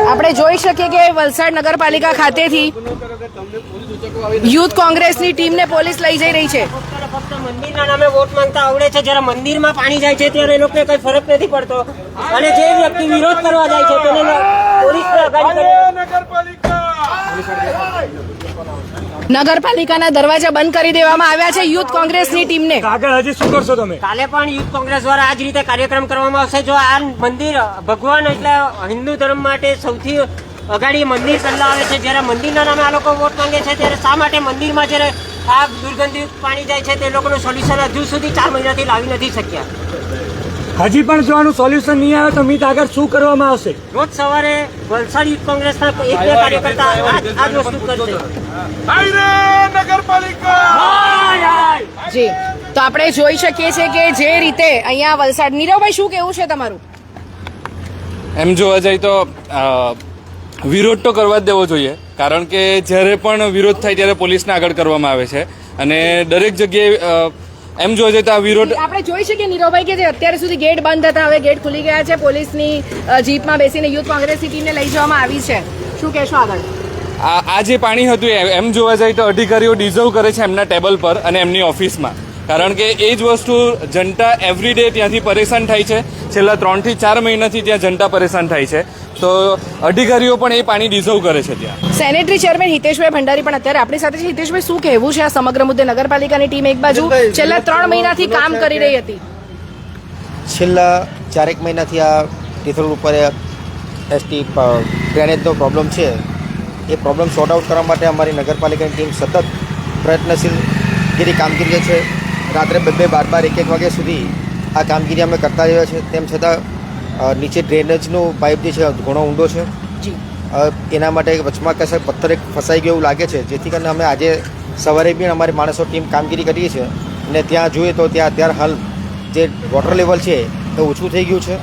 આપણે જોઈ શકીએ કે વલસાડ નગરપાલિકા ખાતેથી યુથ કોંગ્રેસની ટીમને પોલીસ લઈ જઈ રહી છે. ફક્ત મંદિરના નામે વોટ માંગતા આવડે છે. જ્યારે મંદિરમાં પાણી જાય છે ત્યારે એ લોકોને કઈ ફરક નથી પડતો અને જે વ્યક્તિ વિરોધ કરવા જાય છે તેને નગરપાલિકાના દરવાજા બંધ કરી દેવામાં આવ્યા છે યુથ કોંગ્રેસની ટીમને. આગળ હજી શું કરશો તમે? કાલે પણ યુથ કોંગ્રેસ દ્વારા આ જ રીતે કાર્યક્રમ કરવામાં આવશે. જો આ મંદિર ભગવાન એટલે હિન્દુ ધર્મ માટે સૌથી અગાડી મંદિર પહેલા આવે છે. જ્યારે મંદિરના નામે આ લોકો વોટ માંગે છે ત્યારે શા માટે મંદિરમાં જ્યારે આ દુર્ગંધિત પાણી જાય છે તે લોકોનું સોલ્યુશન હજુ સુધી 4 મહિનાથી લાવી નથી શક્યા. હજી પણ જો આનું સોલ્યુશન નહીં આવે તો મીત આગળ શું કરવામાં આવશે? રોજ સવારે વલસાડ યુથ કોંગ્રેસના એક બે કાર્યકર્તા આ જ વસ્તુ કરશે. જી, તો આપણે જોઈ શકીએ છીએ કે જે રીતે અહીંયા વલસાડ. નીરવભાઈ, શું કેવું છે તમારું? એમ જોવા જાય તો વિરોધ તો કરવા જ દેવો જોઈએ, કારણ કે જ્યારે પણ વિરોધ થાય ત્યારે પોલીસને આગળ કરવામાં આવે છે અને દરેક જગ્યાએ એમ જોવા જઈએ તો આ વિરોધ આપણે જોઈ શકીએ નીરવભાઈ કે જે અત્યાર સુધી ગેટ બંધ હતા, હવે ગેટ ખુલી ગયા છે. પોલીસની જીપમાં બેસીને યુથ કોંગ્રેસની ટીમને લઈ જવામાં આવી છે. શું કહેશો આગળ? આ જે પાણી હતું એમ જોવા જાય તો અધિકારીઓ ડિઝર્વ કરે છે એમના ટેબલ પર અને એમની ઓફિસમાં, કારણ કે એ જ વસ્તુ જનતા એવરીડે ત્યાંથી પરેશાન થાય છે. છેલ્લા 3 થી 4 મહિનાથી ત્યાં જનતા પરેશાન થાય છે, તો અધિકારીઓ પણ એ પાણી ડિઝર્વ કરે છે ત્યાં. સેનેટરી ચેરમેન હિતેશભાઈ ભંડારી પણ અત્યારે આપણી સાથે છે. હિતેશભાઈ, શું કહેવું છે આ સમગ્ર મુદ્દે? નગરપાલિકાની ટીમ એક બાજુ છેલ્લા 3 મહિનાથી કામ કરી રહી હતી. છેલ્લા 4 મહિનાથી આ તિથલ ઉપર એસટી ડ્રેનેજનો પ્રોબ્લેમ છે. એ પ્રોબ્લેમ સોર્ટ આઉટ કરવા માટે અમારી નગરપાલિકાની ટીમ સતત પ્રયત્નશીલ કામગીરી છે. રાત્રે 2-2, 12, 1-1 વાગ્યા સુધી આ કામગીરી અમે કરતા રહ્યા છીએ. તેમ છતાં નીચે ડ્રેનેજનું પાઇપ જે છે ઘણો ઊંડો છે. એના માટે વચમાં કશે પથ્થર એક ફસાઈ ગયો એવું લાગે છે, જેથી કરીને અમે આજે સવારે બી અમારી માણસો ટીમ કામગીરી કરીએ છીએ અને ત્યાં જોઈએ તો ત્યાં અત્યારે હાલ જે વોટર લેવલ છે એ ઓછું થઈ ગયું છે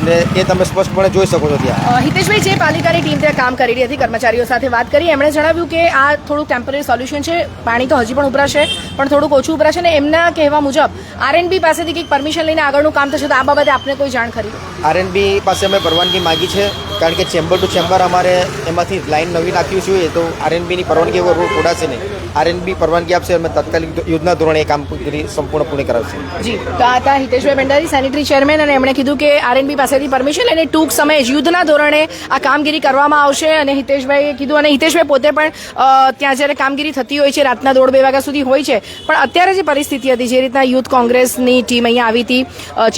ને એ તમે સ્પષ્ટપણે જોઈ શકો છો. ત્યાં હિતેશભાઈ, જે પાલિકાની ટીમ ત્યાં કામ કરી રહી હતી, કર્મચારીઓ સાથે વાત કરી, એમણે જણાવ્યું કે આ થોડુંક ટેમ્પરરી સોલ્યુશન છે. પાણી તો હજી પણ ઉભરાશે, પણ થોડુંક ઓછું ઉભરાશે ને એમના કહેવા મુજબ આરએનબી પાસેથી કંઈક પરમિશન લઈને આગળનું કામ થશે. તો આ બાબતે આપને કોઈ જાણ ખરી? આરએનબી પાસે અમે પરવાનગી માગી છે, કારણ કે ચેમ્બર ટુ ચેમ્બર અમારે એમાંથી લાઈન નવી નાખવી જોઈએ તો આરએનબીની પરવાનગી વગર રોડ ખોડાશે નહીં. આરએનબી પરવાનગી આપશે, અમે તાત્કાલિક યુદ્ધના ધોરણે એ કામગીરી સંપૂર્ણ પૂર્ણ કરાવશે. જી, તો આ હતા હિતેશભાઈ ભંડારી, સેનેટરી ચેરમેન, અને એમણે કીધું કે આરએનબી પાસેથી પરમિશન લઈને ટૂંક સમયે જ યુદ્ધના ધોરણે આ કામગીરી કરવામાં આવશે. અને હિતેશભાઈએ કીધું, અને હિતેશભાઈ પોતે પણ ત્યાં જ્યારે કામગીરી થતી હોય છે રાતના 1:30-2 વાગ્યા સુધી હોય છે, પણ અત્યારે જે પરિસ્થિતિ હતી, જે રીતના યુથ કોંગ્રેસની ટીમ અહીંયા આવી હતી,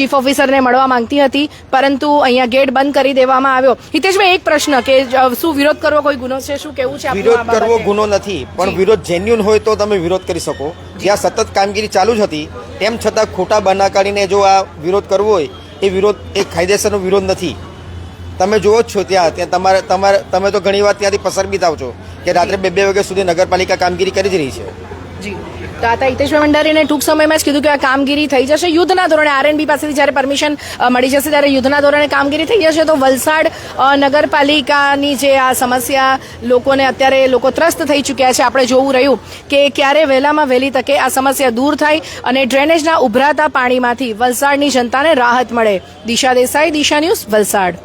ચીફ ઓફિસરને મળવા માંગતી હતી, પરંતુ અહીંયા ગેટ બંધ કરી દેવામાં આવ્યો. હિતેશભાઈ, એક પ્રશ્ન કે શું વિરોધ કરવો કોઈ ગુનો છે? શું કેવું છે? વિરોધ કરવો ગુનો નથી, પણ વિરોધ જેન્યુન હોય તો તમે વિરોધ કરી શકો. જ્યાં સતત કામગીરી ચાલુ જ હતી તેમ છતાં ખોટા બહાના કાઢીને જો આ વિરોધ કરવો હોય, એ વિરોધ એક કાયદેસરનો વિરોધ નથી. તમે જુઓ જ છો ત્યાં તમે તો ઘણી વાર ત્યાંથી પસાર બી થાવ છો કે રાત્રે 2-2 વાગ્યા સુધી નગરપાલિકા કામગીરી કરી જ રહી છે. જી, તો આ હિતેશભાઈ ભંડારીને ટૂંક સમયમાં જ કીધું કે આ કામગીરી થઈ જશે યુદ્ધના ધોરણે. આરએનબી પાસેથી જ્યારે પરમિશન મળી જશે ત્યારે યુદ્ધના ધોરણે કામગીરી થઈ જશે. તો વલસાડ નગરપાલિકાની જે આ સમસ્યા લોકોને અત્યારે લોકો ત્રસ્ત થઈ ચૂક્યા છે, આપણે જોવું રહ્યું કે ક્યારે વહેલામાં વહેલી તકે આ સમસ્યા દૂર થાય અને ડ્રેનેજના ઉભરાતા પાણીમાંથી વલસાડની જનતાને રાહત મળે. દિશા દેસાઈ, દિશા ન્યૂઝ, વલસાડ.